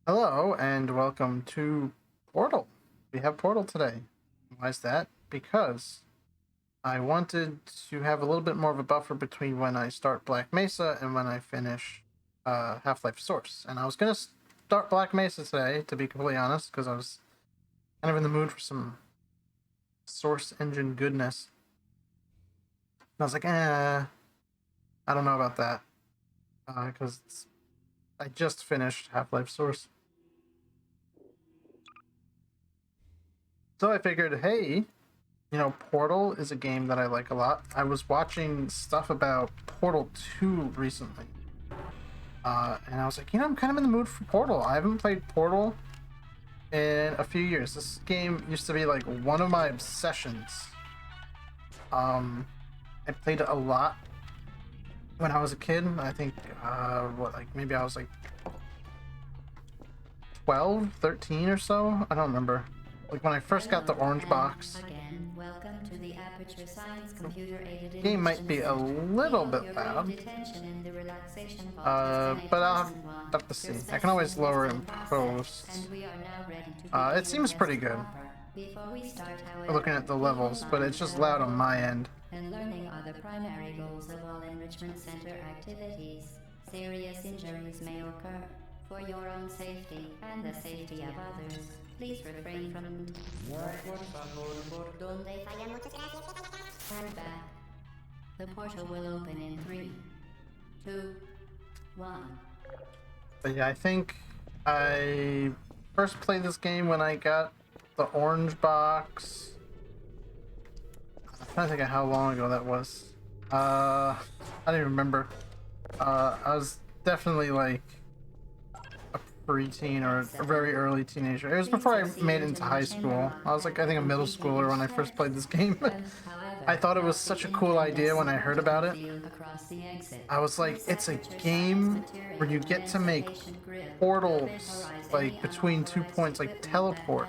Hello and welcome to Portal. We have Portal today. Why is that? Because I wanted to have a little bit more of a buffer between when I start Black Mesa and when I finish Half-Life Source. And I was going to start Black Mesa today, to be completely honest, because I was kind of in the mood for some Source engine goodness. And I was like, I don't know about that. Because I just finished Half-Life Source. So I figured, hey, Portal is a game that I like a lot. I was watching stuff about Portal 2 recently. And I was like, I'm kind of in the mood for Portal. I haven't played Portal in a few years. This game used to be like one of my obsessions. I played it a lot when I was a kid. I think, maybe I was like 12, 13 or so? I don't remember. Like when I first got the orange box. Again, welcome to the Aperture Science computer-aided Game might be a little bit loud. But I'll have to see. I can always lower it in post. It seems pretty good. Looking at the levels, but it's just loud on my end. And learning are the primary goals of all enrichment center activities. Serious injuries may occur. For your own safety and the safety of others, please refrain from Turn back. The portal will open in 3, 2, 1. But yeah, I think I first played this game when I got the orange box. I'm trying to think of how long ago that was. I don't even remember. I was definitely like preteen or a very early teenager. It was before I made it into high school. I was like, I think a middle schooler when I first played this game. I thought it was such a cool idea when I heard about it. I was like, it's a game where you get to make portals like between 2 points, like teleport.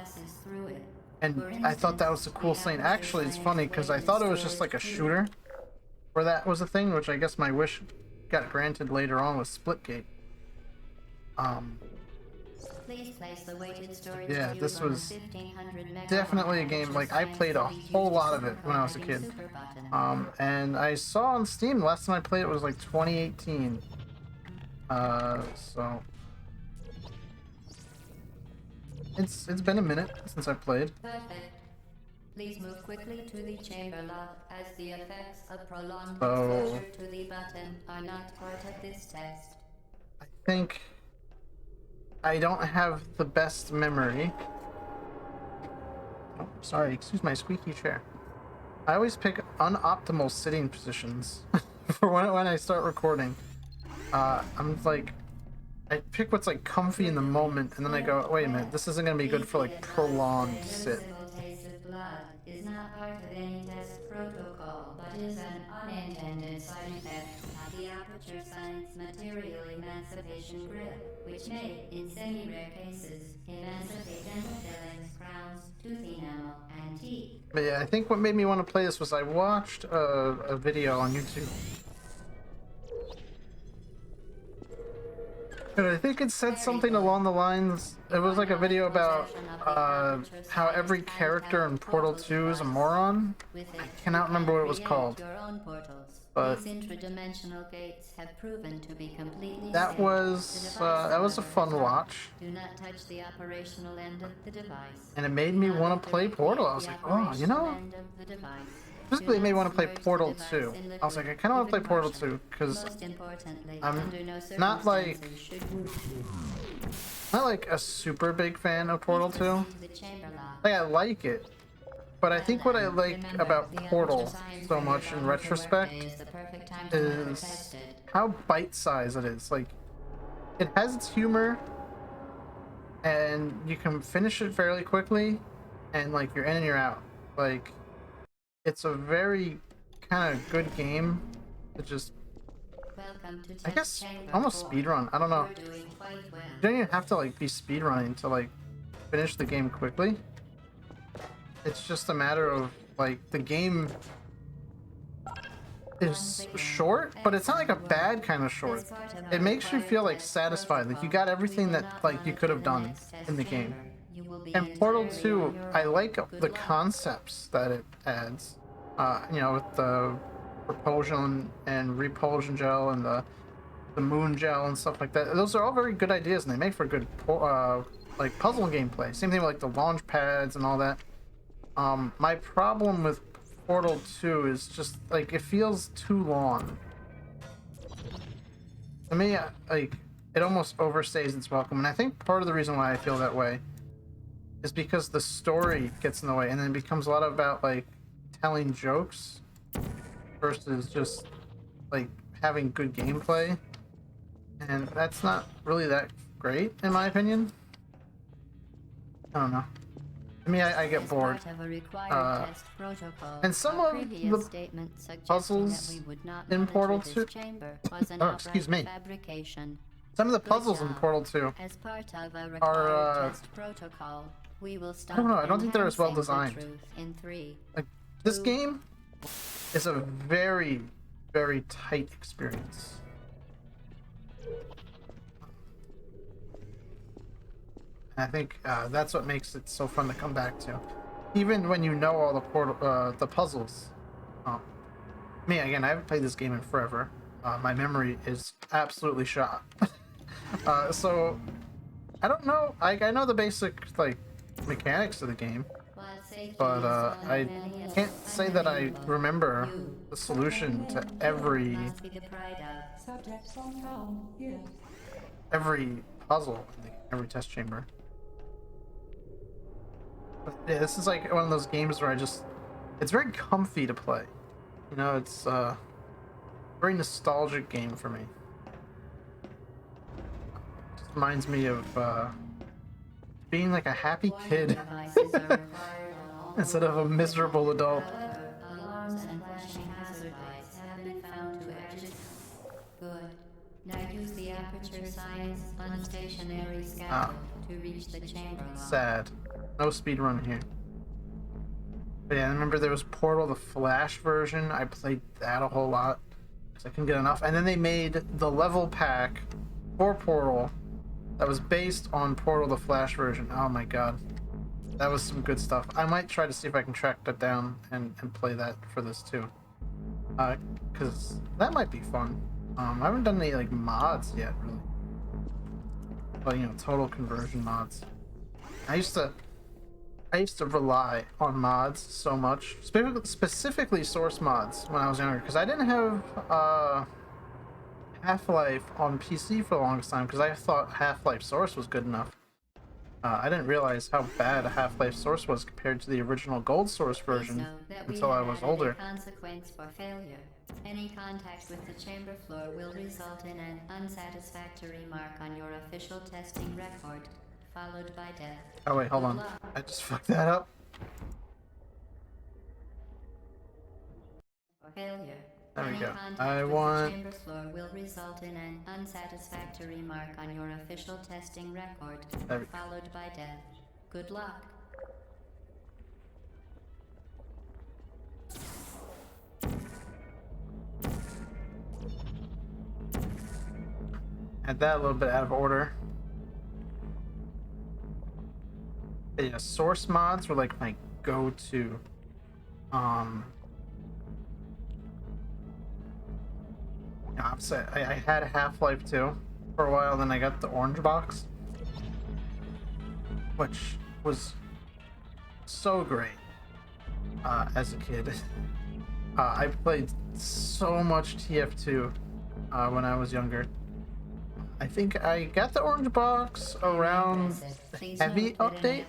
And I thought that was the coolest thing. Actually, it's funny because I thought it was just like a shooter where that was a thing, which I guess my wish got granted later on with Splitgate. Yeah, this was definitely a game, like, I played a whole lot of it when I was a kid. And I saw on Steam, the last time I played it was like 2018. So it's been a minute since I played. Perfect. Please move quickly to the chamber lock, as the effects of prolonged So exposure to the button are not part of this test. I think I don't have the best memory. Oh, sorry, excuse my squeaky chair. I always pick unoptimal sitting positions for when I start recording. I'm like, I pick what's like comfy in the moment, and then I go, wait a minute, this isn't gonna be good for like prolonged sit. Is not part of any test protocol, but is an unintended side effect of the Aperture Science material emancipation grip, which may, in semi-rare cases, emancipate dental fillings, crowns, tooth enamel, and teeth. But yeah, I think what made me want to play this was I watched a video on YouTube. And I think it said something along the lines, it was like a video about how every character in Portal 2 is a moron. I cannot remember what it was called. But that was a fun watch. Do not touch the operational end of the device. And it made me want to play Portal. I was like, oh, Specifically, it made me want to play Portal 2. I was like, I kind of want to play Portal 2 because I'm not like a super big fan of Portal 2. Like, I like it, but I think what I like about Portal so much in retrospect is how bite-sized it is. Like, it has its humor, and you can finish it fairly quickly, and like you're in and you're out. Like, it's a very kind of good game to just, I guess, almost speedrun. I don't know. You don't even have to like be speedrunning to like finish the game quickly. It's just a matter of like the game is short, but it's not like a bad kind of short. It makes you feel like satisfied, like you got everything that like you could have done in the game. And Portal 2, I like the concepts that it adds. You know, with the propulsion and repulsion gel and the moon gel and stuff like that. Those are all very good ideas, and they make for good like puzzle gameplay. Same thing with like the launch pads and all that. My problem with Portal 2 is just like it feels too long. To me, like it almost overstays its welcome, and I think part of the reason why I feel that way is because the story gets in the way, and then it becomes a lot about like telling jokes versus just like having good gameplay, and that's not really that great in my opinion. I don't know. To me, I get bored. And some of the puzzles in Portal 2... Oh, excuse me. Some of the puzzles in Portal 2 are, I don't know, I don't think they're as well designed. Like, this game is a very, very tight experience. I think that's what makes it so fun to come back to, even when you know all the puzzles. Me again, I haven't played this game in forever. My memory is absolutely shot. So I don't know. I know the basic like mechanics of the game, but I can't say that I remember the solution to every puzzle in every test chamber. Yeah, this is like one of those games where it's very comfy to play. You know, it's a very nostalgic game for me. Just reminds me of being like a happy kid instead of a miserable adult. Now use the aperture science unstationary scaffold to reach the chamber lock. Sad. No speed run here. But yeah, I remember there was Portal, the Flash version. I played that a whole lot because I couldn't get enough. And then they made the level pack for Portal that was based on Portal, the Flash version. Oh my god. That was some good stuff. I might try to see if I can track that down and play that for this too. Because that might be fun. I haven't done any like mods yet, really. But you know, total conversion mods. I used to rely on mods so much, specifically source mods when I was younger, because I didn't have Half-Life on PC for the longest time because I thought Half-Life Source was good enough. I didn't realize how bad Half-Life Source was compared to the original Gold Source version until I was older. Consequence for failure. Any contact with the chamber floor will result in an unsatisfactory mark on your official testing record, followed by death. Oh wait, hold on. I just fucked that up. For failure. There we go. I want. Chamber floor will result in an unsatisfactory mark on your official testing record, followed by death. Good luck. Had that a little bit out of order. But yeah, source mods were like my go-to. Obviously, I had Half-Life 2 for a while, then I got the orange box, which was so great as a kid. I played so much TF2 when I was younger. I think I got the orange box around the heavy update.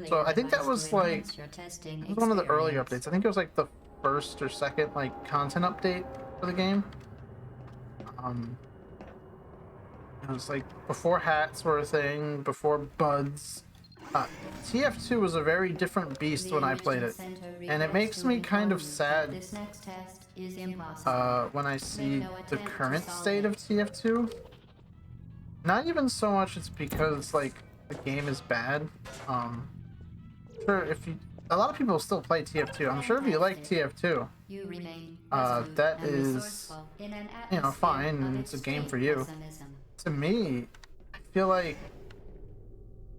So I think that was like one of the early updates. I think it was like the first or second like content update for the game. It was like before hats were a thing, before buds. TF2 was a very different beast when I played it, and it makes me kind of sad when I see the current state of TF2. Not even so much it's because like the game is bad. Sure, a lot of people still play TF2. I'm sure if you like TF2, You remain that and is, resourceful in an you know, fine, atmosphere and of it's a game extreme for you. pessimism. To me, I feel like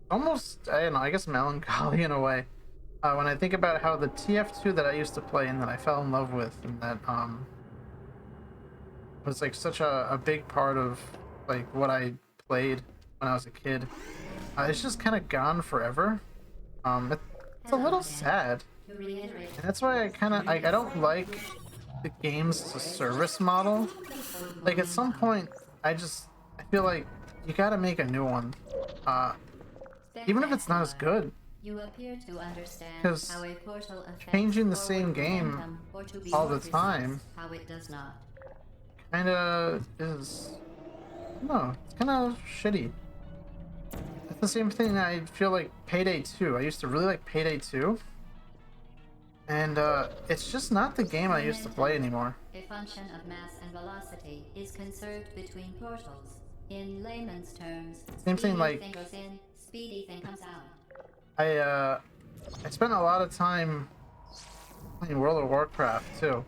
almost, I don't know, I guess melancholy in a way. When I think about how the TF2 that I used to play and that I fell in love with, and that was like such a big part of like what I played when I was a kid. It's just kind of gone forever. It's a little sad, To reiterate, and that's why I don't like the games as a service model. Like at some point, I feel like you gotta make a new one, even if it's not as good, you appear to understand because how a portal affects changing the forward same game momentum, or to be all more the precise, time how it does not. kind of is, no, it's kind of shitty. It's the same thing I feel like Payday 2. I used to really like Payday 2, and it's just not the game I used to play anymore. A function of mass and velocity is conserved between portals. In layman's terms, Same thing, speedy like thing goes in, speedy thing comes out. I spent a lot of time playing World of Warcraft too,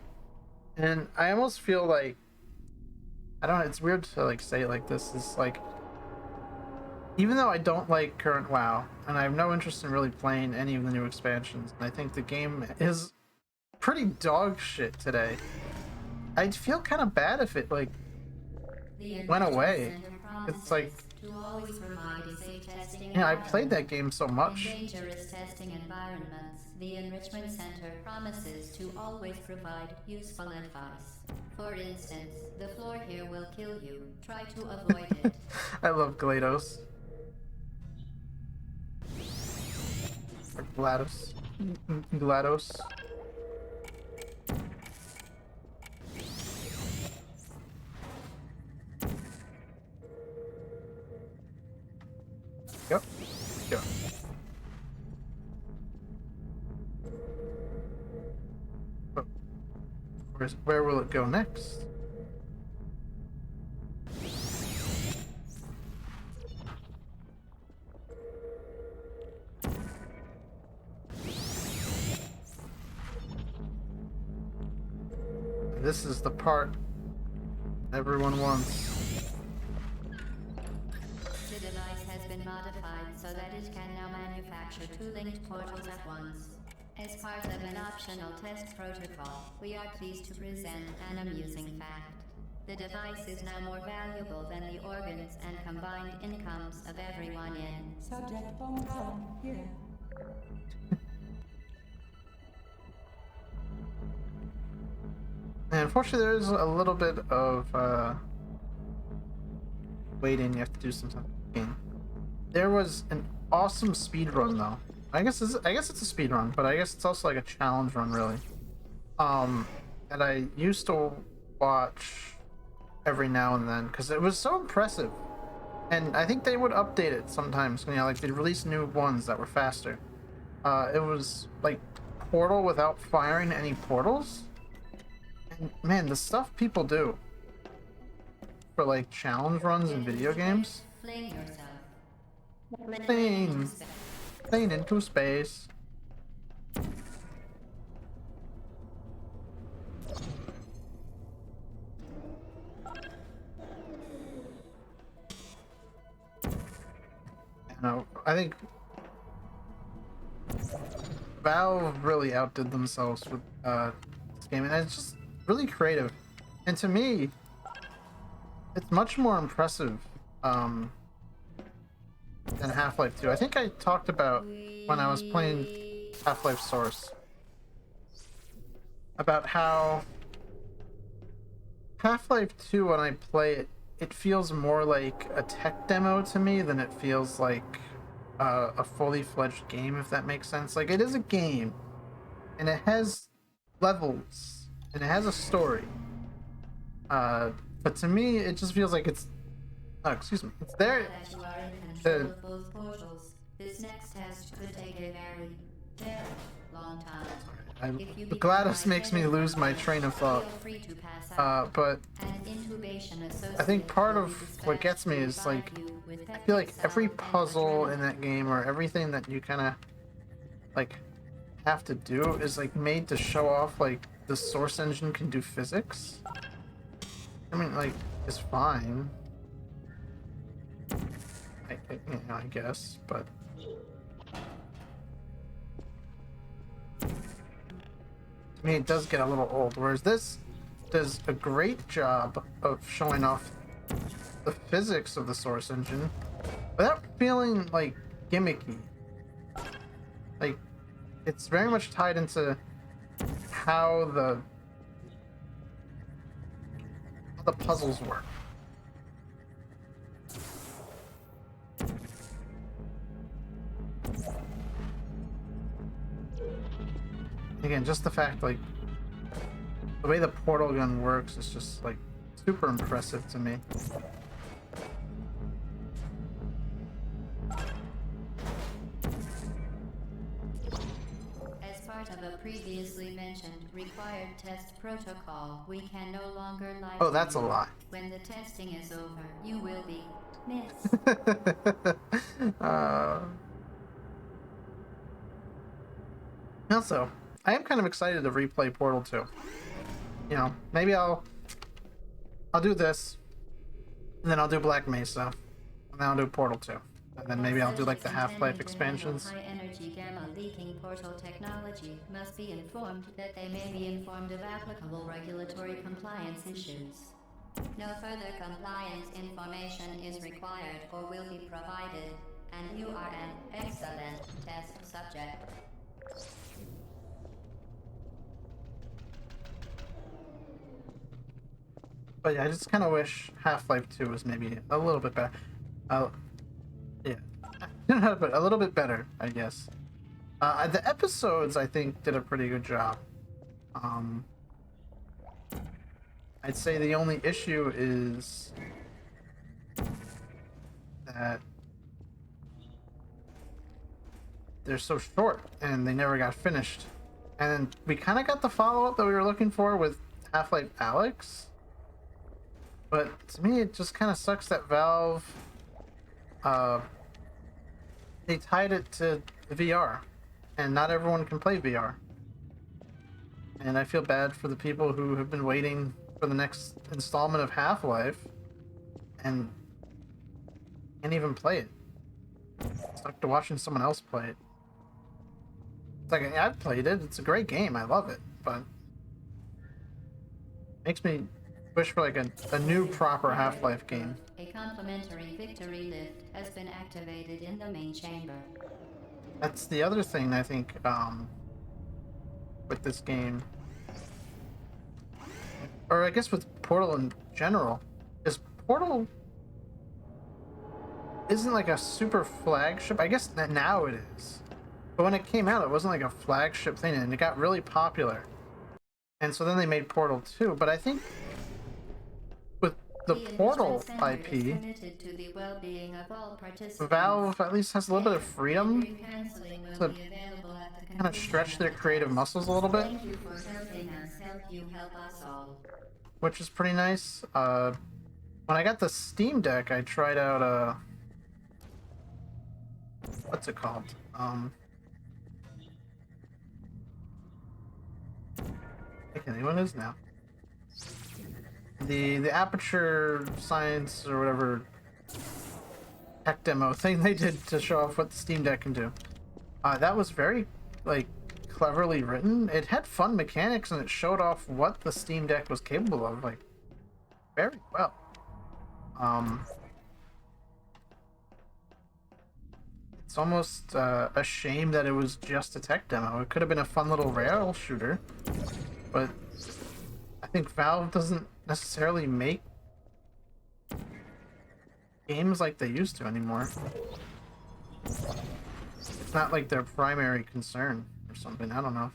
and I almost feel like, I don't know, it's weird to like say it like this. It's like, even though I don't like current WoW, and I have no interest in really playing any of the new expansions, and I think the game is pretty dog shit today, I'd feel kind of bad if it like went away. It's like, To always provide a safe testing you know, I played that game so in much. dangerous testing environments, the Enrichment Center promises to always provide useful advice. For instance, the floor here will kill you. Try to avoid it. I love GLaDOS. Or GLaDOS. GLaDOS. Yep. Yep. Oh. Where will it go next? This is the part everyone wants. The device has been modified so that it can now manufacture two linked portals at once. As part of an optional test protocol, we are pleased to present an amusing fact. The device is now more valuable than the organs and combined incomes of everyone in. Subject hometown here. And unfortunately, there's a little bit of waiting you have to do sometimes. There was an awesome speed run though. I guess it's a speed run, but I guess it's also like a challenge run really. That I used to watch every now and then because it was so impressive. And I think they would update it sometimes. You know, like they'd release new ones that were faster. It was like Portal without firing any portals. And man, the stuff people do for like challenge runs in video games. Fling yourself. Plane into space. No, I think Valve really outdid themselves with this game, and it's just really creative. And to me, it's much more impressive than Half-Life 2. I think I talked about when I was playing Half-Life Source about how Half-Life 2, when I play it, it feels more like a tech demo to me than it feels like a fully fledged game, if that makes sense. Like, it is a game, and it has levels, and it has a story. But to me, it just feels like it's... Oh, excuse me. It's there... That you are in control of both portals. This next test could take a very, very long time. The GLaDOS makes me lose my train of thought. But I think part of what gets me is like, I feel like every puzzle in that game or everything that you kind of like have to do is like made to show off like the source engine can do physics, I mean, like, it's fine. I guess, but to me it does get a little old. Whereas this does a great job of showing off the physics of the source engine without feeling like gimmicky. Like, it's very much tied into how the puzzles work. Again, just the fact, like, the way the portal gun works is just, like, super impressive to me. As part of a previously mentioned required test protocol, we can no longer live. Oh, that's a stream. lie. When the testing is over, you will be missed. Also, I am kind of excited to replay Portal 2. You know, maybe I'll do this, and then I'll do Black Mesa, and then I'll do Portal 2. And then maybe I'll do like the Half-Life expansions. High energy gamma leaking portal technology must be informed that they may be informed of applicable regulatory compliance issues. No further compliance information is required or will be provided, and you are an excellent test subject. But yeah, I just kind of wish Half-Life 2 was maybe a little bit better. Yeah, but a little bit better, I guess. The episodes, I think, did a pretty good job. I'd say the only issue is that they're so short and they never got finished. And we kind of got the follow-up that we were looking for with Half-Life Alyx. But to me, it just kind of sucks that Valve, they tied it to the VR, and not everyone can play VR. And I feel bad for the people who have been waiting for the next installment of Half-Life and can't even play it. Stuck to watching someone else play it. It's like, I've played it, it's a great game, I love it, but makes me wish for like a new proper Half-Life game. A complimentary victory lift has been activated in the main chamber. That's the other thing I think with this game, or I guess with Portal in general, is Portal isn't like a super flagship. I guess that now it is, but when it came out, it wasn't like a flagship thing, and it got really popular. And so then they made Portal 2, but I think with the Portal IP, Valve at least has a little bit of freedom to kind of stretch their creative muscles a little bit, which is pretty nice. When I got the Steam Deck, I tried out what's it called? I can't think what it is now. The Aperture Science or whatever tech demo thing they did to show off what the Steam Deck can do. That was very, like, cleverly written. It had fun mechanics and it showed off what the Steam Deck was capable of, like, very well. It's almost a shame that it was just a tech demo. It could have been a fun little rail shooter, but I think Valve doesn't necessarily make games like they used to anymore. It's not like their primary concern or something. I don't know.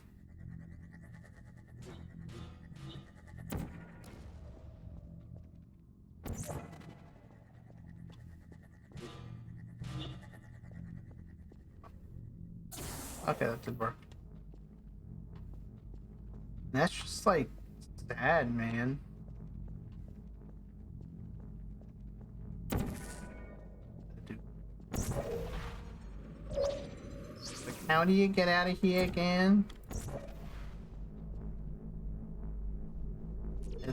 Okay, that did work. That's just like sad, man. Like, how do you get out of here again?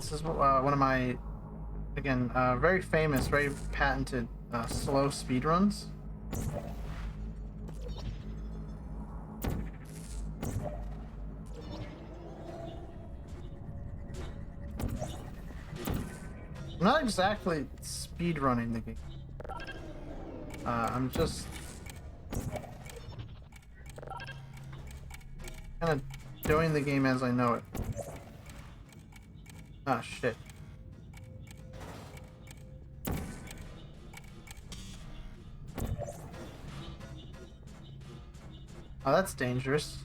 This is one of my, again, very famous, very patented slow speedruns. I'm not exactly speedrunning the game. I'm just kind of doing the game as I know it. Ah, shit. Oh, that's dangerous.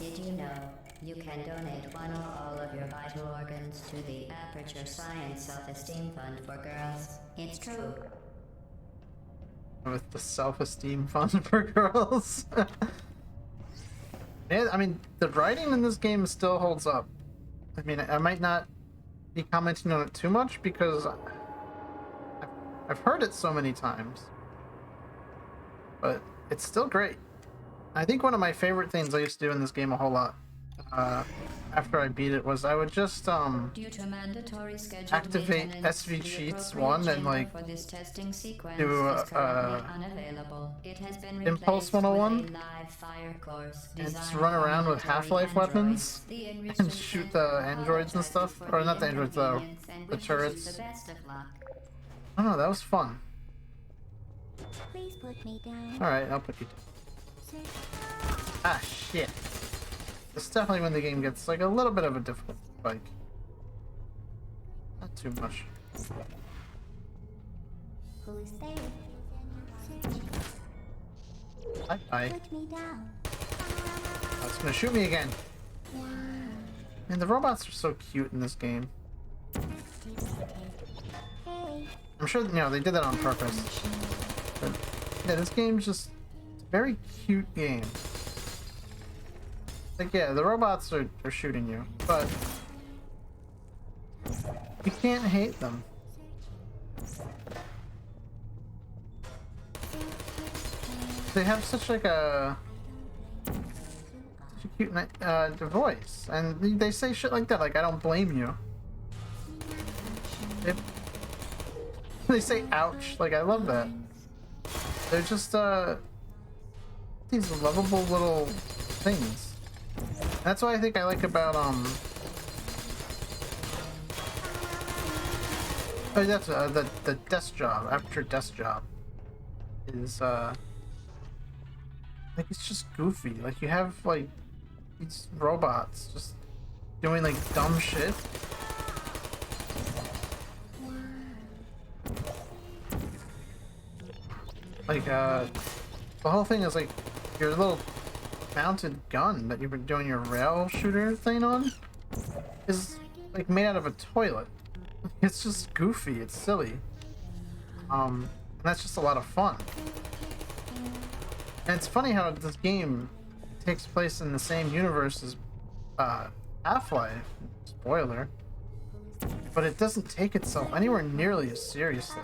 Did you know you can donate one or all of your vital organs to the Aperture Science Self-Esteem Fund for Girls? It's true. With the self-esteem fund for girls. Yeah, I mean, the writing in this game still holds up. I mean, I might not be commenting on it too much because I've heard it so many times, but it's still great. I think one of my favorite things I used to do in this game a whole lot after I beat it was I would just Due to mandatory scheduled activate maintenance, SV the cheats appropriate one and chamber like for this testing sequence do is currently unavailable. It has been Impulse replaced with 101 a live fire course and just designed run for around with military Half-Life androids. weapons The and enrichment shoot center the androids and apologizes stuff, for or not the androids, inconvenience and the wishes you turrets. the best of luck. I don't know, that was fun. Please put me down. Alright, I'll put you down. Ah, shit. It's definitely when the game gets like a little bit of a difficult spike. Not too much. Who's there? Bye. Put me down. Oh, it's gonna shoot me again. Man, the robots are so cute in this game. Hey. I'm sure, you know, they did that on purpose. But yeah, this game's just a very cute game. Like, yeah, the robots are shooting you, but you can't hate them. They have such like a cute voice, and they say shit like that. Like, I don't blame you. They say ouch. Like, I love that. They're just these lovable little things. That's what I think I like about oh, that's the desk job, after desk job is like, it's just goofy. Like, you have like these robots just doing like dumb shit. Like the whole thing is like your little mounted gun that you've been doing your rail shooter thing on is like made out of a toilet. It's just goofy, it's silly. And that's just a lot of fun. And it's funny how this game takes place in the same universe as Half-Life, spoiler, but it doesn't take itself anywhere nearly as seriously.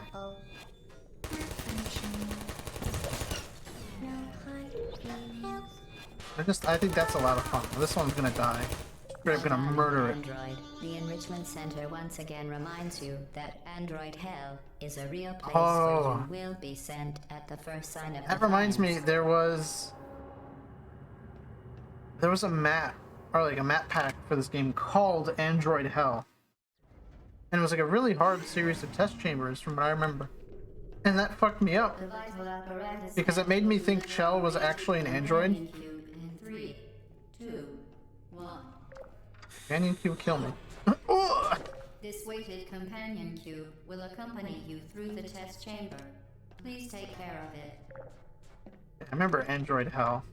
I think that's a lot of fun. This one's gonna die. I'm gonna murder it. Android. The Enrichment Center once again reminds you that Android Hell is a real place Oh. where you will be sent at the first sign of That reminds me, defiance. there was a map, or like a map pack for this game called Android Hell. And it was like a really hard series of test chambers from what I remember. And that fucked me up. The vital apparatus Because it made me think Chell was actually an android. Cube in 3, 2, 1. Companion cube kill me. Ugh! This weighted companion cube will accompany you through the test chamber. Please take care of it. I remember Android Hell.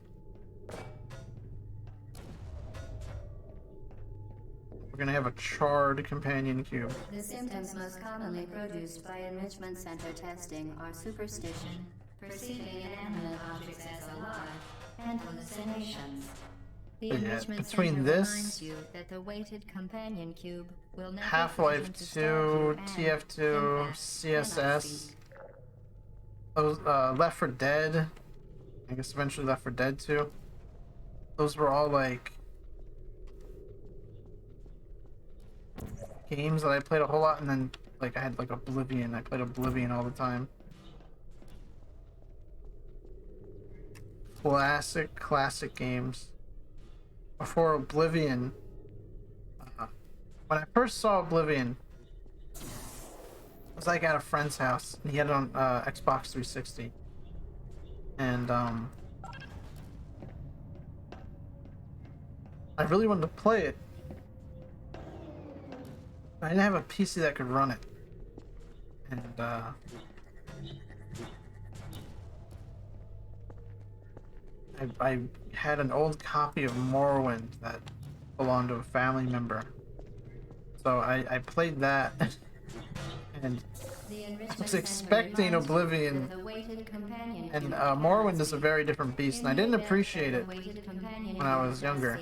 We're gonna have a charred companion cube. The symptoms most commonly produced by enrichment center testing are superstition, perceiving inanimate objects as alive, and hallucinations. The Yeah, enrichment between center this, reminds you that the weighted companion cube will never Half-Life threaten to 2, stab you, and, TF2, in fact, cannot CSS, speak. those Left 4 Dead, I guess eventually Left 4 Dead 2. Those were all like games that I played a whole lot, and then like I had like Oblivion. I played Oblivion all the time. Classic games. Before Oblivion, uh, when I first saw Oblivion, it was like at a friend's house, and he had it on Xbox 360, and I really wanted to play it. I didn't have a PC that could run it, and I had an old copy of Morrowind that belonged to a family member, so I played that, and I was expecting Oblivion, and Morrowind is a very different beast, and I didn't appreciate it when I was younger.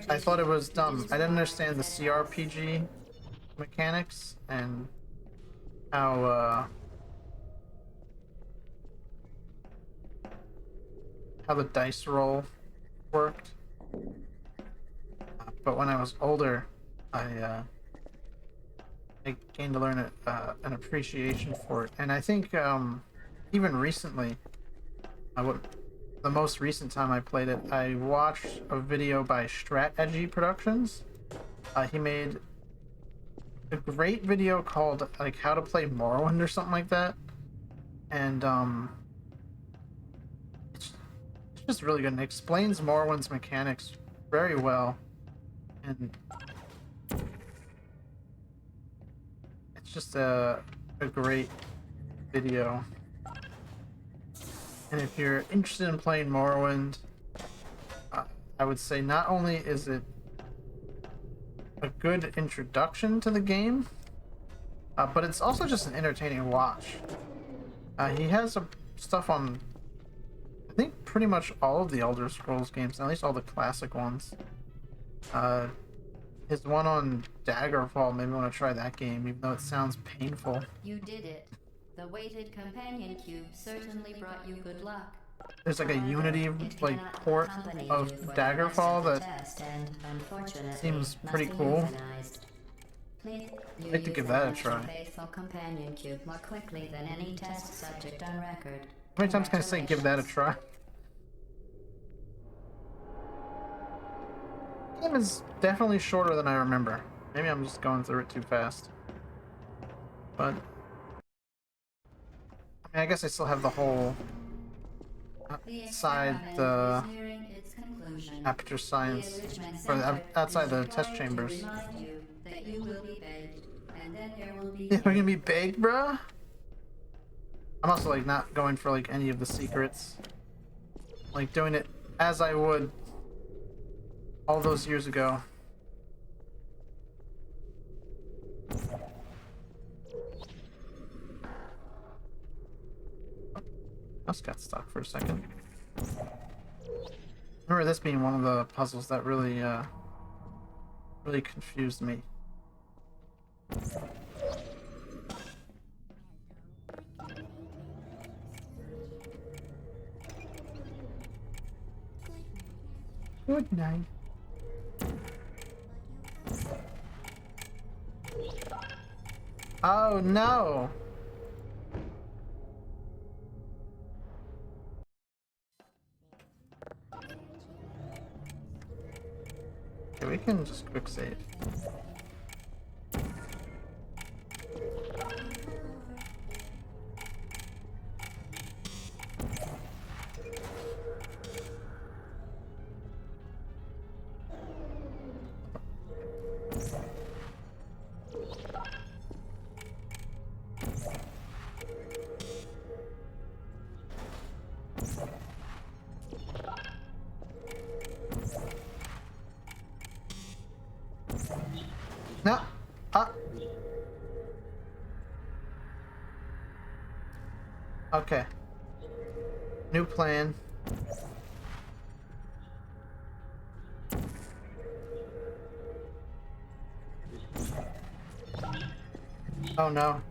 I thought it was dumb. I didn't understand the CRPG mechanics and how the dice roll worked. But when I was older, I gained to learn an appreciation for it, and I think even recently, the most recent time I played it, I watched a video by Strategy Productions. He made a great video called like How to Play Morrowind or something like that, and it's just really good and explains Morrowind's mechanics very well, and it's just a great video. And if you're interested in playing Morrowind, I would say not only is it a good introduction to the game, but it's also just an entertaining watch. He has stuff on, I think, pretty much all of the Elder Scrolls games, at least all the classic ones. His one on Daggerfall made me want to try that game, even though it sounds painful. You did it. The weighted companion cube certainly brought you good luck. There's like a Unity like port of Daggerfall that seems pretty cool. I'd like to give that a try. Companion cube more quickly than any test subject on record. How many times can I say give that a try? The game is definitely shorter than I remember. Maybe I'm just going through it too fast. But I guess I still have the whole outside the aperture science, or outside the test chambers. Yeah, we're gonna be baked, bruh? I'm also like not going for like any of the secrets. Like doing it as I would all those years ago. Just got stuck for a second. Remember this being one of the puzzles that really really confused me. Good night. Oh no! Okay, we can just quick save. No. Okay. New plan. Oh no.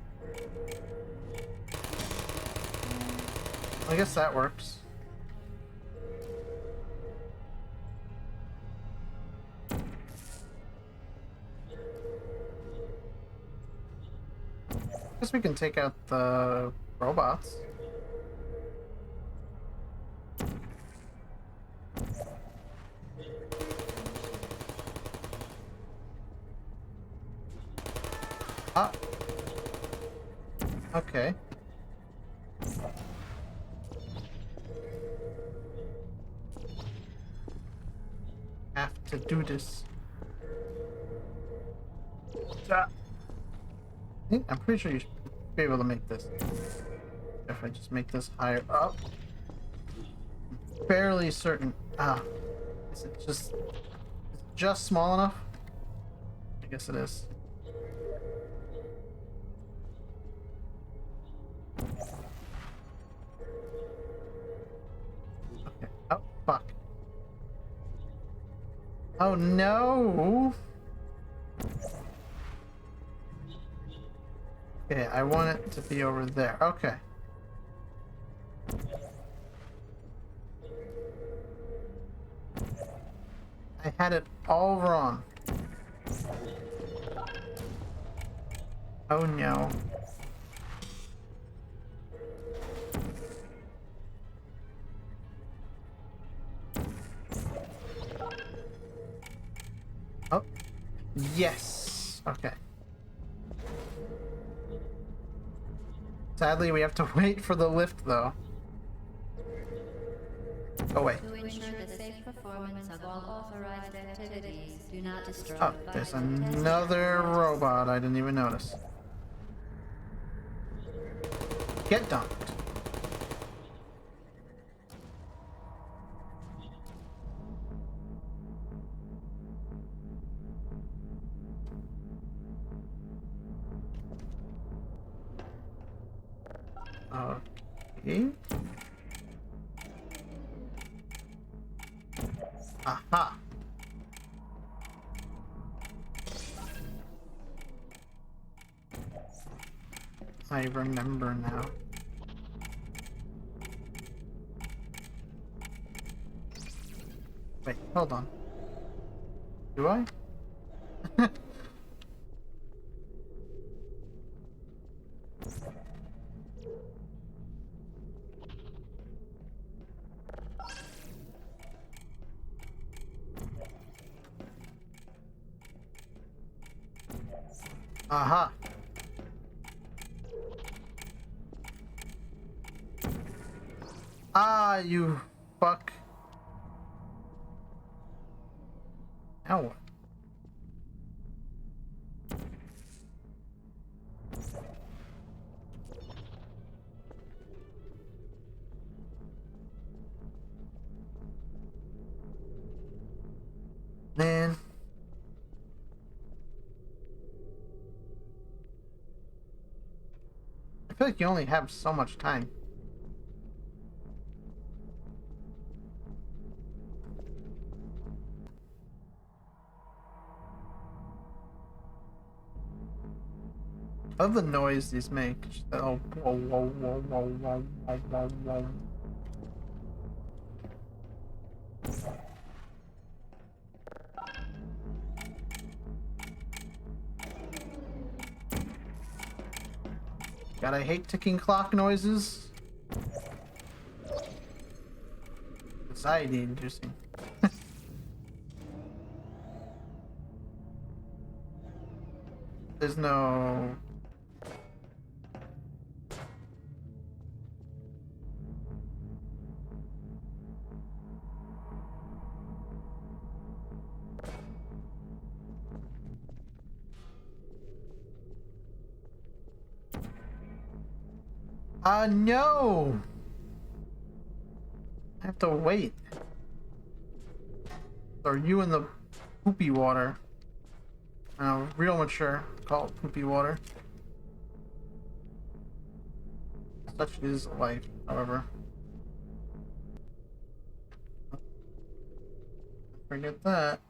I guess that works. Guess we can take out the robots. Ah. Okay. Have to do this. I'm pretty sure you should be able to make this. If I just make this higher up. Fairly certain. Ah. Is it just small enough? I guess it is. Okay. Oh, fuck. Oh no! Okay, I want it to be over there. Okay. I had it all wrong. Oh no. Oh. Yes. Okay. Sadly, we have to wait for the lift, though. Go away. To ensure the safe performance of all authorized activities, do not destroy Oh, there's another robot I didn't even notice. Get dumped. Okay. Aha. I remember now. Wait, hold on. Do I? Aha. Ah, you fuck. Now what? Man. I feel like you only have so much time. I love the noise these make. Just that, oh, whoa, whoa, whoa, whoa, whoa, whoa, whoa, whoa. God, I hate ticking clock noises. Anxiety inducing. There's no... no! I have to wait. Are you in the poopy water? Real mature. Call it poopy water. Such is life, however. Forget that.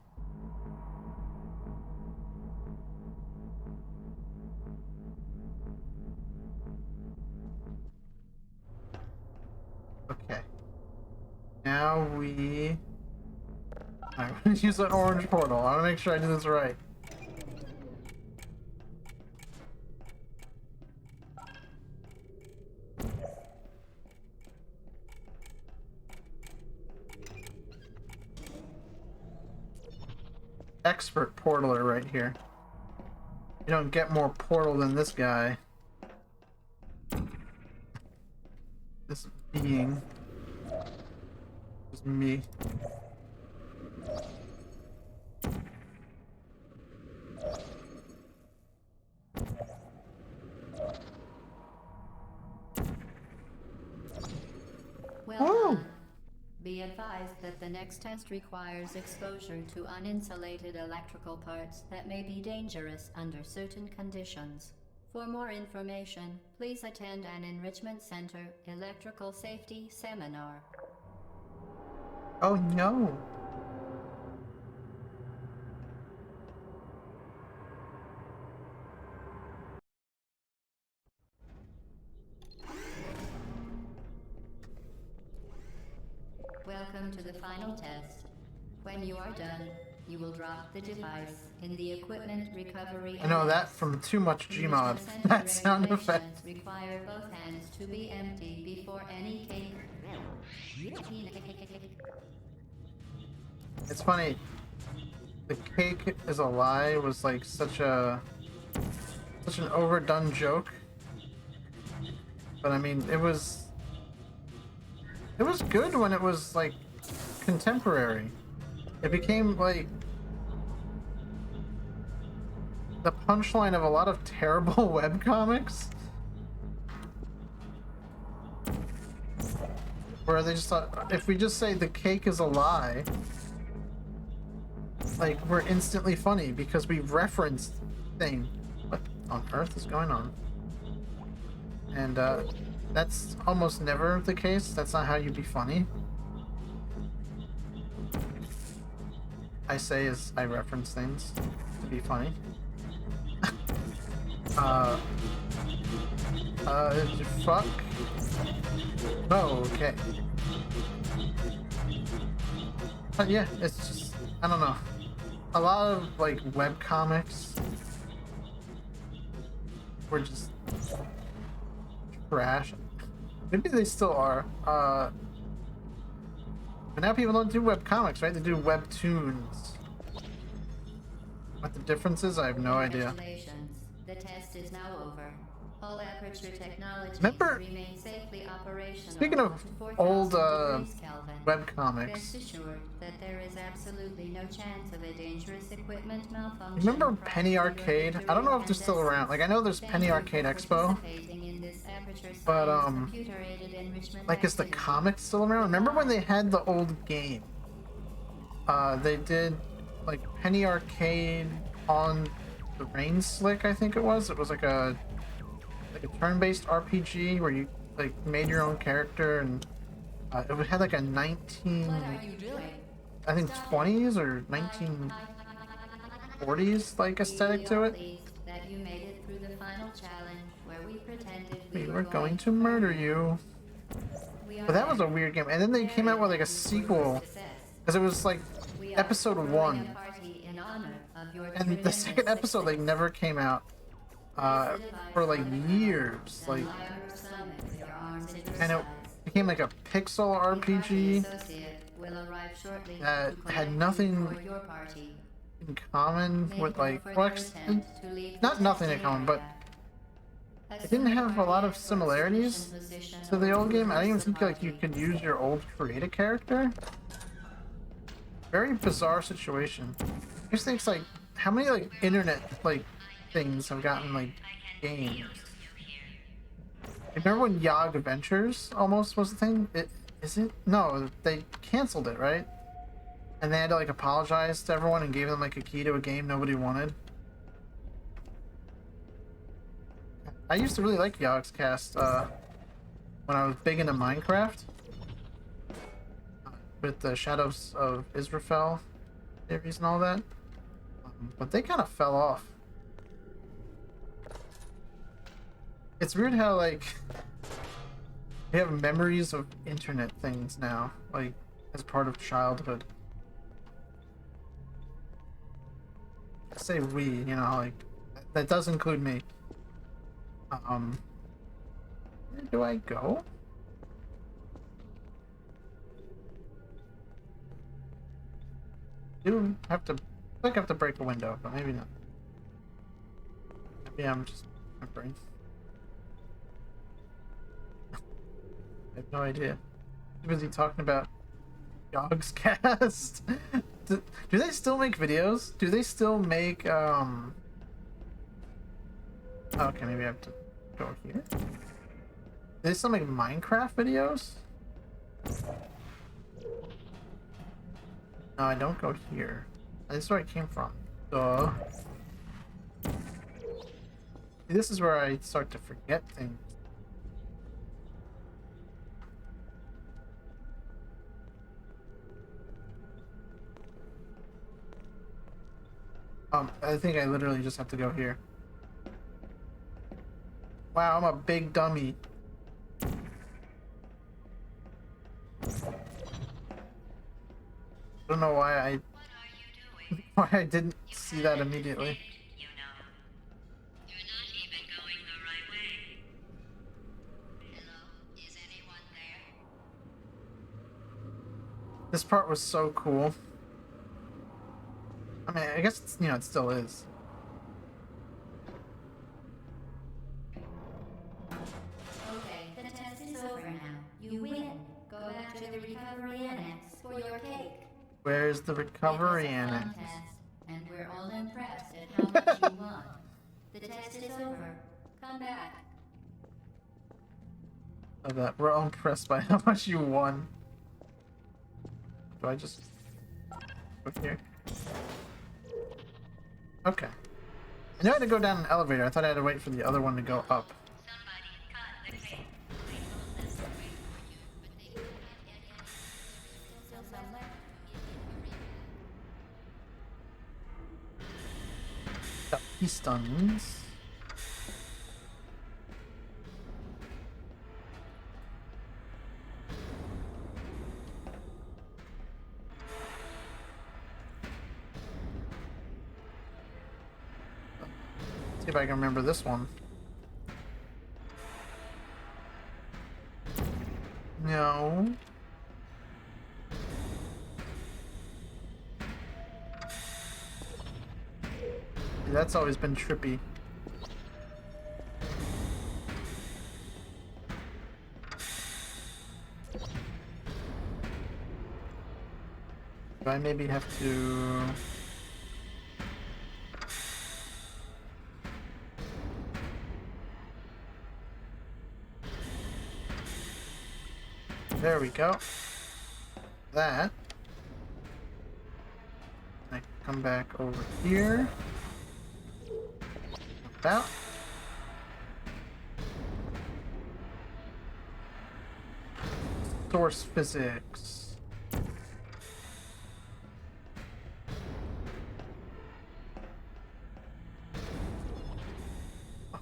Now we... I'm gonna use an orange portal. I wanna make sure I do this right. Expert portaler right here. You don't get more portal than this guy. This being is me. Well Oh. done. Be advised that the next test requires exposure to uninsulated electrical parts that may be dangerous under certain conditions. For more information, please attend an Enrichment Center electrical safety seminar. Oh no. Welcome to the final test. When you are done, you will drop the device in the equipment recovery. I know that from too much Gmod. That sound effect. Require both hands to be empty before any cake. It's funny. The cake is a lie was like such an overdone joke. But I mean, it was good when it was like contemporary. It became like the punchline of a lot of terrible webcomics. Where they just thought, if we just say the cake is a lie, like, we're instantly funny because we referenced thing. What on earth is going on? And that's almost never the case. That's not how you be funny. I say as I reference things to be funny. Fuck. Oh, okay. But yeah, it's just, I don't know. A lot of like webcomics were just trash. Maybe they still are. But now people don't do webcomics, right? They do webtoons. What the difference is, I have no idea. Congratulations. The test is now over. All Aperture technologies Remember- remain safely operational. Speaking of up to 4,000 old degrees Kelvin. webcomics, Rest assured that there is absolutely no chance of a dangerous equipment malfunction. remember prior Penny to your Arcade? entry I don't know if and they're still around. Like, I know there's Thank Penny you for Arcade Expo, participating in this Aperture but Science computer-aided enrichment like, is the activity. comic still around? Remember when they had the old game? They did like Penny Arcade on the Rain Slick, I think it was. It was like a turn-based RPG where you like made your own character, and it had like a 19, What are you doing? I think 20s or 1940s like aesthetic to it. That you made it through the final challenge where we pretended We were going to murder you. But that was a weird game. And then they came out with like a sequel, because it was like episode 1. And the second episode like never came out for like years. Like, and it became like a pixel RPG that had nothing in common with like, well, not nothing in common, but it didn't have a lot of similarities to the old game. I didn't even think like you could use your old create a character. Very bizarre situation. I just think it's like, how many like internet like things have gotten like games? Remember when Yog Adventures almost was a thing? Is it? No, they canceled it, right? And they had to like apologize to everyone and gave them like a key to a game nobody wanted. I used to really like Yog's Cast when I was big into Minecraft. With the Shadows of Israfel series and all that. But they kind of fell off. It's weird how, like, we have memories of internet things now. Like, as part of childhood. I say we, you know, like that does include me. Where do I go? Do have to, I think I have to break a window, but maybe not. Maybe I'm just my brain. I have no idea. Too busy talking about Dogs Cast. do they still make videos? Do they still make okay, maybe I have to go here. Do they still make Minecraft videos? No, I don't go here. This is where I came from. Duh. This is where I start to forget things. I think I literally just have to go here. Wow, I'm a big dummy. I don't know why I didn't see that immediately. You know, you're not even going the right way. Hello, is anyone there? This part was so cool. I mean, I guess it's, you know, it still is. Okay, the test is over now. You win. Go back to the recovery annex for your cake. Where's the recovery It was a annex? fun test, and we're all impressed at how much you won. The test is over. Come back. Of that, we're all impressed by how much you won. Do I just go here? Okay. I knew I had to go down an elevator. I thought I had to wait for the other one to go up. Somebody cut the cake. I told them to wait for you, but they couldn't get in. Still some left to Got pistons. See if I can remember this one. No. That's always been trippy. Do I maybe have to... There we go. That. I come back over here. About. Source physics.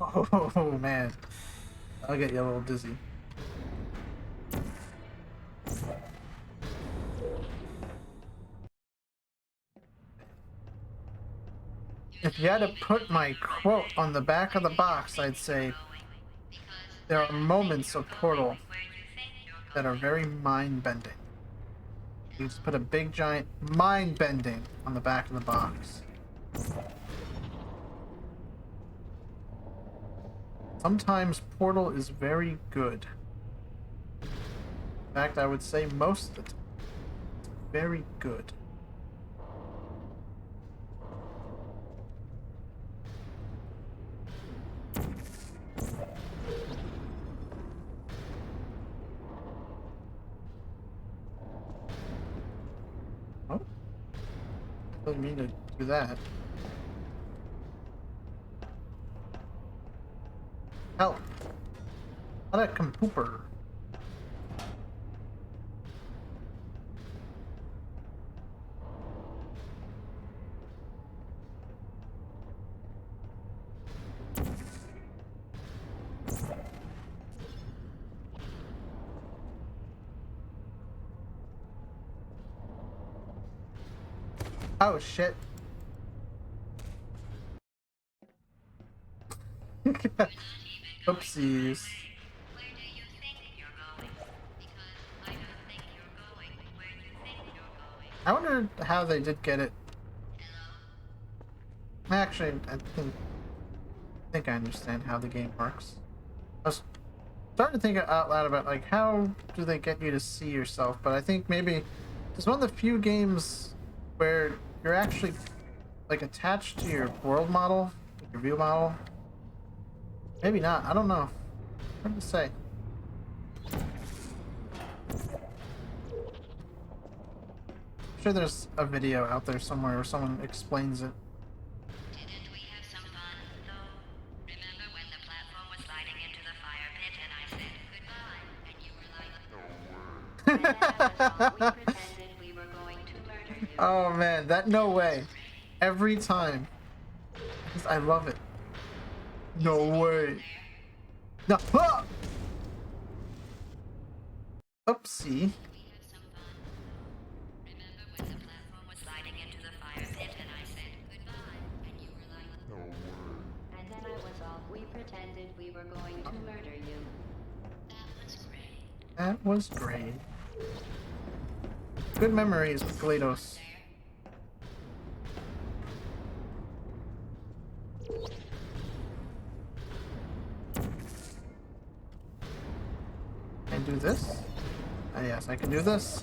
Oh man. I'll get you a little dizzy. If you had to put my quote on the back of the box, I'd say, there are moments of Portal that are very mind-bending. You just put a big giant mind-bending on the back of the box. Sometimes Portal is very good. In fact, I would say most of the time, it's very good. Oh, didn't mean to do that. Help! Otato-VT. Oh shit. Oopsies. I wonder how they did get it. Actually, I think I understand how the game works. I was starting to think out loud about like how do they get you to see yourself, but I think maybe it's one of the few games where you're actually like attached to your world model, your view model. Maybe not. I don't know. Hard to say. I'm sure there's a video out there somewhere where someone explains it. Didn't we have some fun, though? Remember when the platform was sliding into the fire pit and I said goodbye, and you were like, no way. And that was all. We pretended we were going to murder you. Oh man, that no way. Every time. I love it. No way. No. Ah! Oopsie. We have some fun, though. Remember when the platform was sliding into the fire pit and I said goodbye, and you were like, no way. And then I was off. We pretended we were going to murder you. That was great. That was great. Good memories, GLaDOS. Can I do this? Yes, I can do this.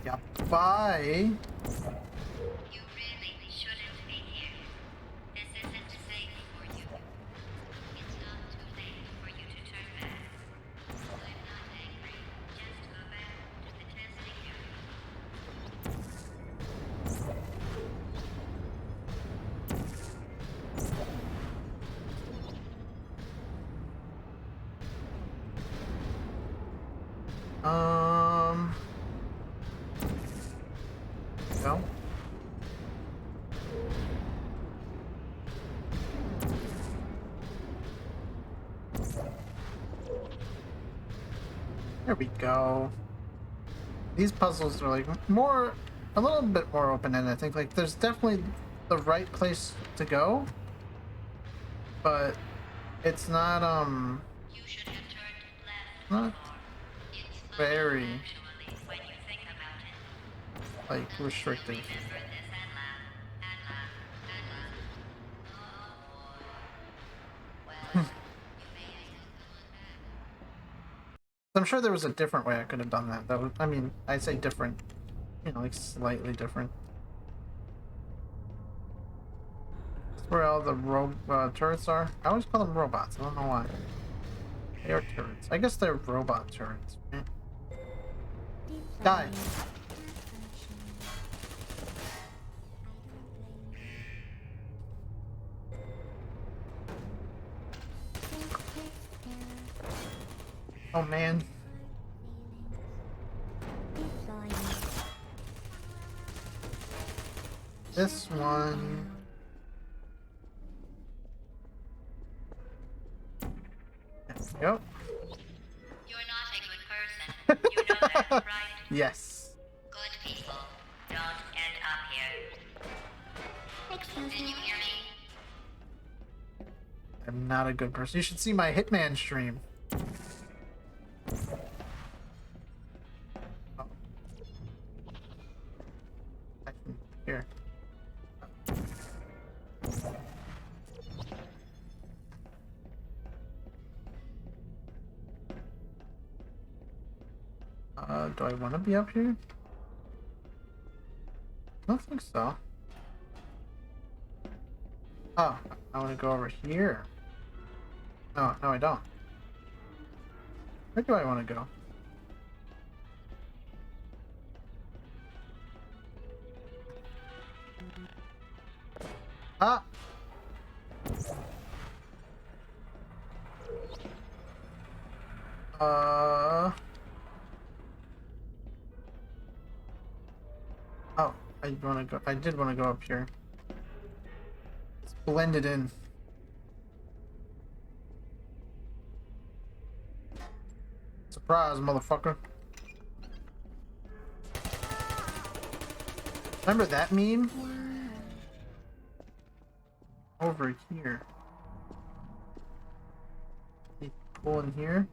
Yeah, bye. You really shouldn't be here. This isn't safe for you. It's not too late for you to turn back. I'm not angry. Just go back to the testing area. Go. There we go. These puzzles are like a little bit more open-ended. I think like there's definitely the right place to go, but it's not You should have turned left. not It's very actually when you think about it. like restrictive. Remember this and laugh, and laugh, and laugh. Oh boy. Well, you may as well come on back. I'm sure there was a different way I could have done that. That was, I mean, I'd say different, you know, like slightly different. That's where all the turrets are. I always call them robots. I don't know why. They are turrets. I guess they're robot turrets. Right? Die. Oh man. This one. There we go. You're not a good person. You know that, right? Yes. Good people don't end up here. Excuse Can me. you hear me? I'm not a good person. You should see my Hitman stream. Oh. Here. Do I want to be up here? I don't think so. Oh, I want to go over here. No, I don't. Where do I want to go? Ah! Oh, I did want to go up here. It's blended in. Surprise, motherfucker. Remember that meme? Over here. Pull in here.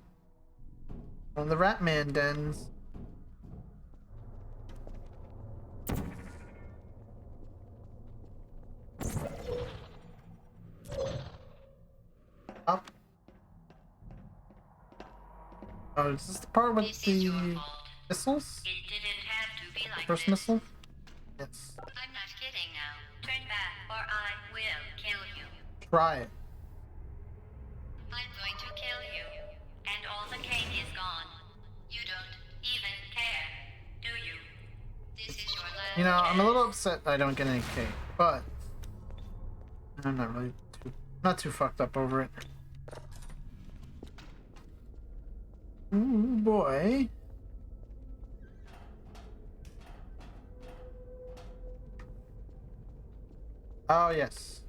On the Ratman dens. Up. Oh, is this the part with the missiles? It didn't have to be like First this. missile? Yes. I'm not kidding now. Turn back or I will kill you. Try it. I'm going to kill you. And all the cake is gone. You don't even care, do you? This is your last You know, I'm a chance. little upset I don't get any cake, but I'm not really not too fucked up over it. Ooh boy. Oh yes.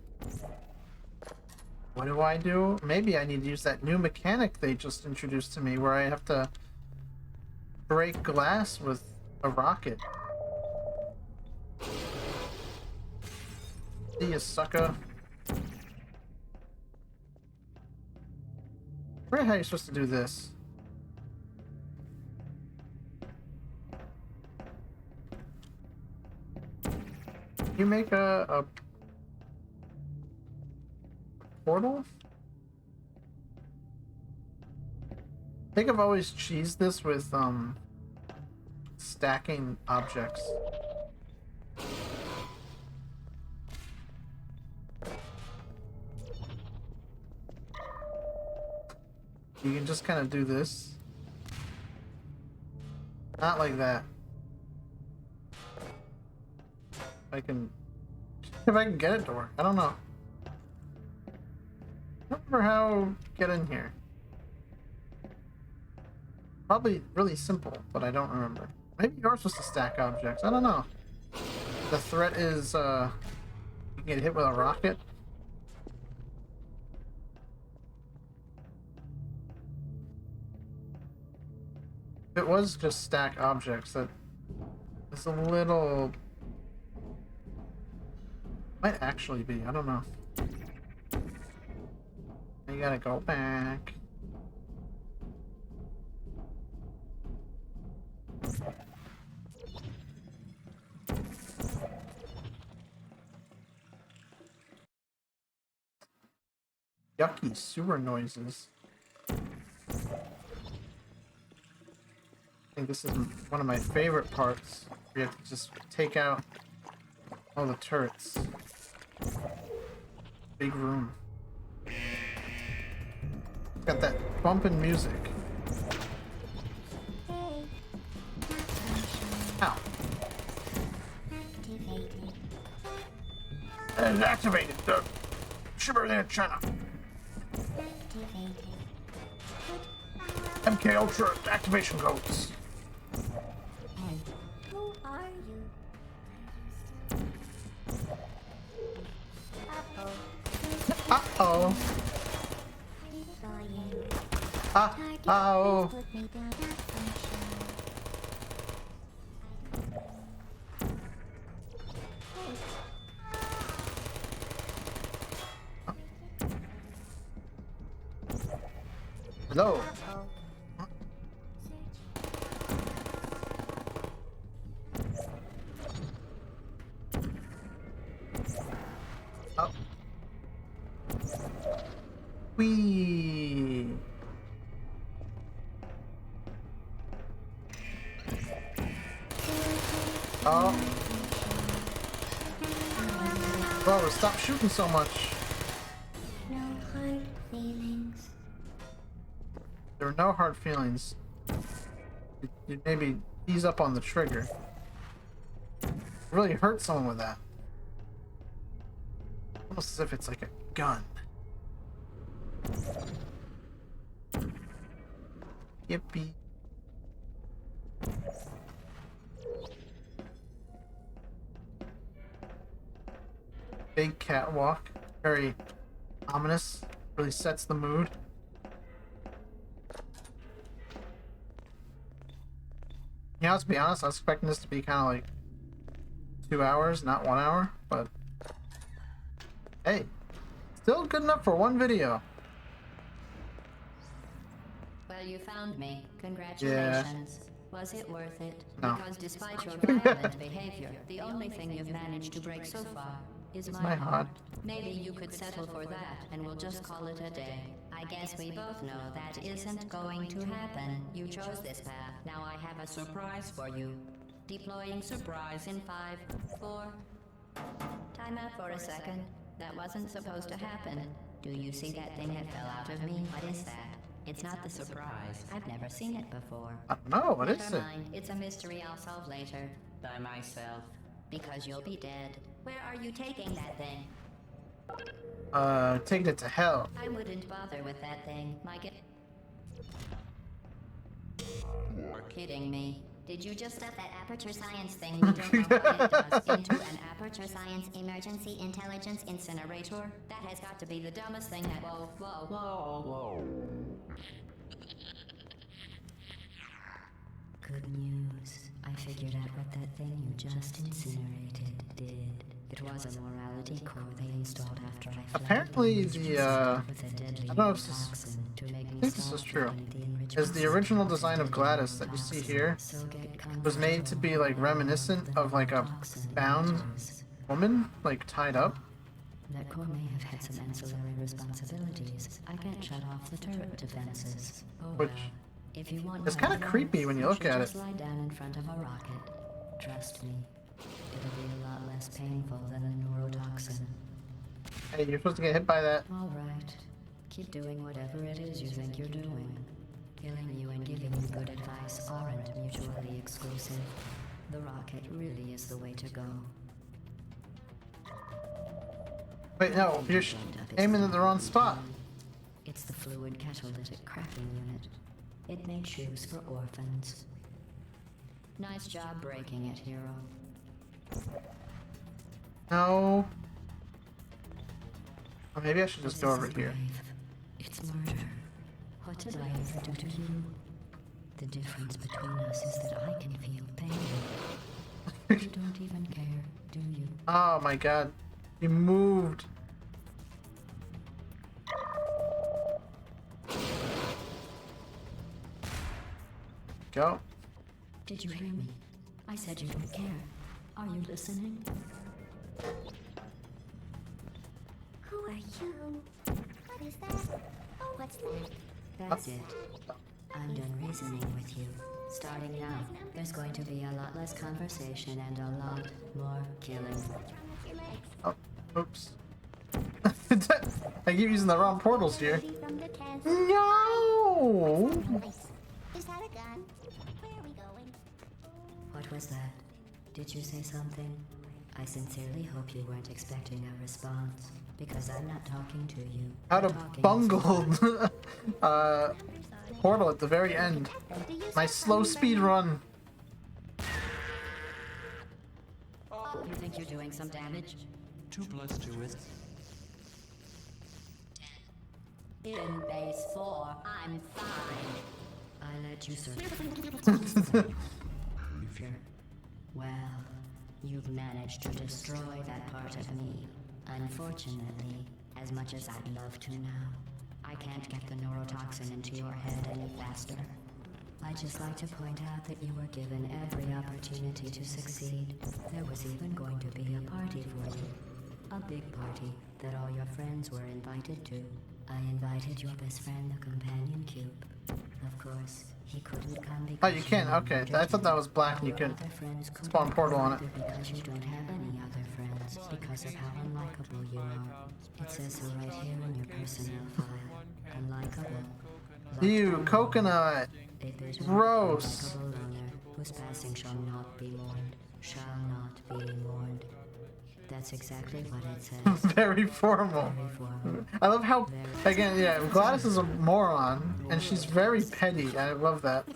What do I do? Maybe I need to use that new mechanic they just introduced to me where I have to break glass with a rocket. See you, sucker. I forget how you're supposed to do this. You make a portal? I think I've always cheesed this with stacking objects. You can just kind of do this. Not like that. If I can get it to work. I don't know. I don't remember how to get in here. Probably really simple, but I don't remember. Maybe you're supposed to stack objects. I don't know. The threat is you can get hit with a rocket. If it was just stack objects, that is a little... Might actually be, I don't know. You gotta go back. Yucky sewer noises. I think this is one of my favorite parts. We have to just take out all the turrets. Big room. Got that bumpin' music. Hey. Ow. Activated. And activated the shiver in China. Activated. MK Ultra activation codes. Who are you? Uh-oh. Saw you. Uh-oh. Put me down. Hello. Uh-oh. Oh. Whee. Oh. Bro, stop shooting so much. No hard feelings. There were no hard feelings. You'd maybe ease up on the trigger. Really hurt someone with that. Almost as if it's like a gun. Yippee. Big catwalk. Very ominous. Really sets the mood. Yeah, let's be honest, I was expecting this to be kind of like 2 hours, not 1 hour, but hey, still good enough for one video. Well, you found me. Congratulations. Was it worth it? No. Because despite your violent behavior, the only thing you've managed to break so far is my heart. Maybe you could settle for that, and we'll just call it a day. I guess we both know that isn't going to happen. You chose this path. Now I have a surprise for you. Deploying surprise in 5, 4... Time out for a second. That wasn't supposed to happen. Do you see that thing that fell out of me? What is that? It's not the surprise. I've never seen it before. I don't know, what is Never it? mind. It's a mystery I'll solve later. By myself. Because you'll be dead. Where are you taking that thing? Taking it to hell. I wouldn't bother with that thing. You're kidding me. Did you just stuff that aperture science thing we don't know what it does into an aperture science emergency intelligence incinerator? That has got to be the dumbest thing that— Whoa. Good news. I figured out what that thing you just incinerated did. It was a morality core they installed after I Apparently the, I don't know if this, I think this is true, is the original design of Gladys that you see here was made to be like reminiscent of like a bound woman, like tied up. That core may have had some ancillary responsibilities. I can't shut off the turret defenses. Oh, Which if you want is kind of creepy when you look at it. just lie down in front of a rocket. Trust me, it'll be a lot less painful than the neurotoxin. Hey, you're supposed to get hit by that. All right, keep doing whatever it is you think you're doing. Killing you and giving you good advice aren't mutually exclusive. The rocket really is the way to go. Wait, no, you're aiming at the wrong spot. It's the fluid catalytic cracking unit. It made shoes for orphans. Nice job breaking it, hero. No. Or maybe I should just go This over is here. grave. It's murder. What did I ever do to you? The difference between us is that I can feel pain. You don't even care, do you? Oh my god. You moved. Go. Did you hear me? I said you don't care. Are you listening? Who are you? What is that? Oh, what's that? That's it. I'm done reasoning with you. Starting now, there's going to be a lot less conversation and a lot more killing. What's wrong with your legs? Oh, oops. I keep using the wrong portals here. Ready from the test. No! Nice. Is that a gun? Where are we going? What was that? Did you say something? I sincerely hope you weren't expecting a response, because I'm not talking to you. How to I'm talking bungle portal at the very end. My slow speed run. You think you're doing some damage? 2 + 2 is... In base 4, I'm fine. I let you search. Well, you've managed to destroy that part of me. Unfortunately, as much as I'd love to now, I can't get the neurotoxin into your head any faster. I'd just like to point out that you were given every opportunity to succeed. There was even going to be a party for you. A big party that all your friends were invited to. I invited your best friend, the companion cube. Of course, he couldn't come because Oh, you can't? Okay, I thought that was black and you could spawn portal on it. Because you don't have any other friends, because of how unlikable you are. It says so right here in your personnel file. Unlikable. You coconut. A bitter, Gross. unlikable loner whose passing shall not be mourned. Shall not be mourned. That's exactly what it says. Very formal. Very formal. I love how, again, yeah, Gladys is a moron, and she's very petty. I love that.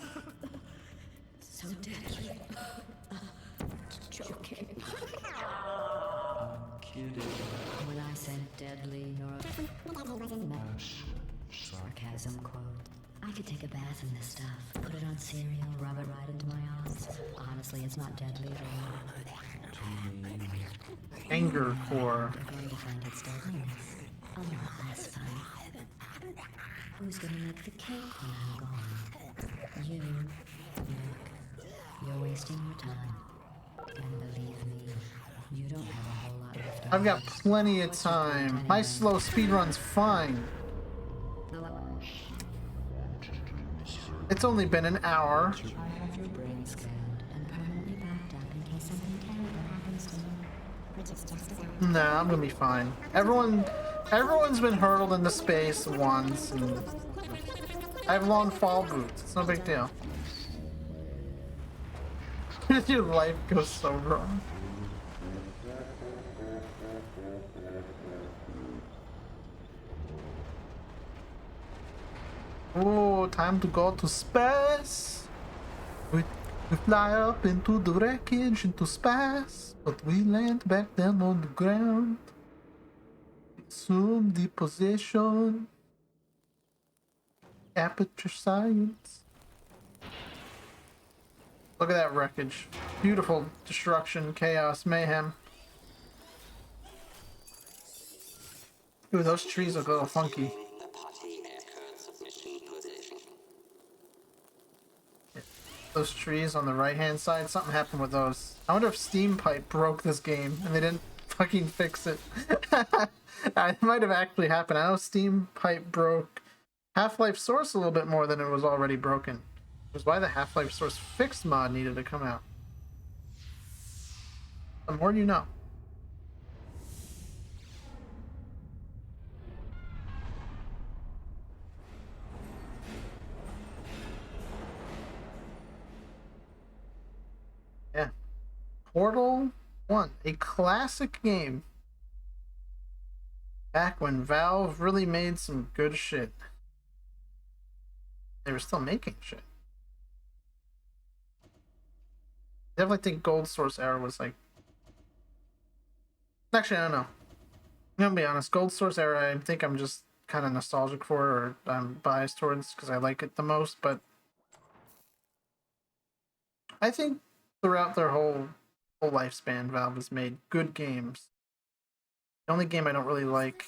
So deadly. Joking. Kidding. When I said deadly sarcasm quote, I could take a bath in this stuff, put it on cereal, rub it right into my arms. Honestly, it's not deadly at all. Anger core. You're going to find it still harmless. A little less fun. Who's gonna make the cake when I'm gone? You. Look, you're wasting your time. And believe me, you don't have a whole lot left. I've got plenty of time. My slow speed run's fine. It's only been an hour. I have your brain scanned and permanently backed up in case something terrible happens to you. Nah, I'm gonna be fine. Everyone's been hurtled into space once, and I have long fall boots. It's no big deal. Your life goes so wrong. Oh, time to go to space. We fly up into the wreckage, into space, but we land back down on the ground. Assume the position. Aperture science. Look at that wreckage. Beautiful destruction, chaos, mayhem. Ooh, those trees look a little funky. Those trees on the right hand side, something happened with those. I wonder if Steam Pipe broke this game and they didn't fucking fix it. It might have actually happened. I know Steam Pipe broke Half-Life Source a little bit more than it was already broken. Which is why the Half-Life Source Fixed mod needed to come out. The more you know. Yeah. Portal 1, a classic game. Back when Valve really made some good shit. They were still making shit. I definitely think Gold Source era was like... Actually, I don't know. I'm gonna be honest. Gold Source era, I think I'm just kind of nostalgic for, or I'm biased towards because I like it the most, but... I think throughout their whole lifespan, Valve has made good games. The only game I don't really like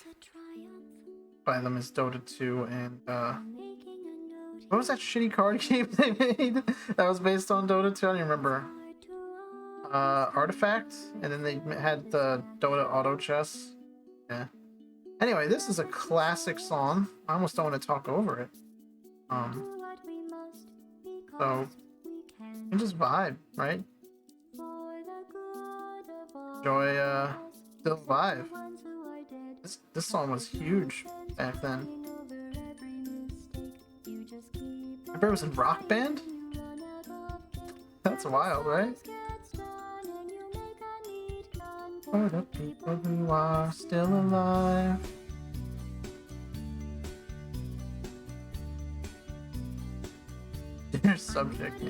by them is Dota 2 and what was that shitty card game they made that was based on Dota 2? I don't even remember. Artifact, and then they had the Dota Auto Chess. Yeah. Anyway, this is a classic song. I almost don't want to talk over it. So you can just vibe, right? Enjoy still vibe. This song was huge back then. Remember it was in Rock Band? That's wild, right? For the people who are still alive. Dear subject.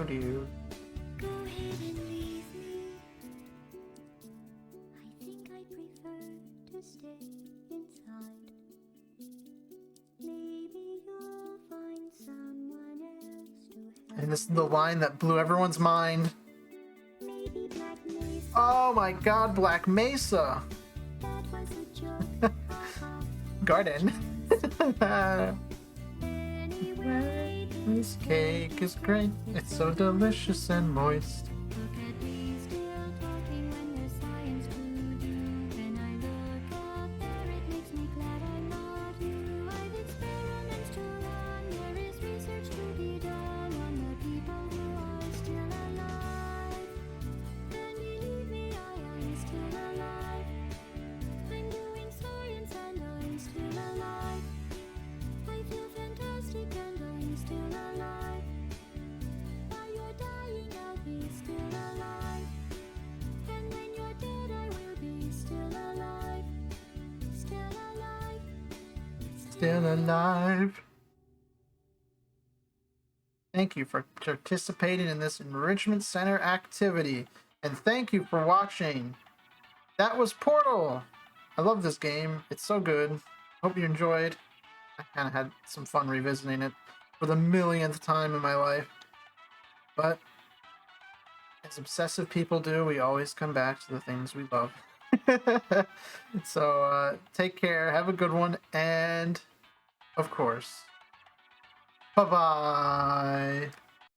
Do. Go ahead and leave me. I think I prefer to stay inside. Maybe you'll find someone else to help. And this is the line that blew everyone's mind. Maybe Black Mesa. Oh my god, Black Mesa! That was a joke. Garden. Anyway, This cake is great. It's so delicious and moist. look at me still talking when there's science to do. When I look out there, it makes me glad I'm not you. I've experiments to run, there is research to be done, still alive. Thank you for participating in this Enrichment Center activity. And thank you for watching. That was Portal. I love this game. It's so good. Hope you enjoyed. I kind of had some fun revisiting it for the millionth time in my life. But as obsessive people do, we always come back to the things we love. So take care, have a good one, and of course, bye-bye.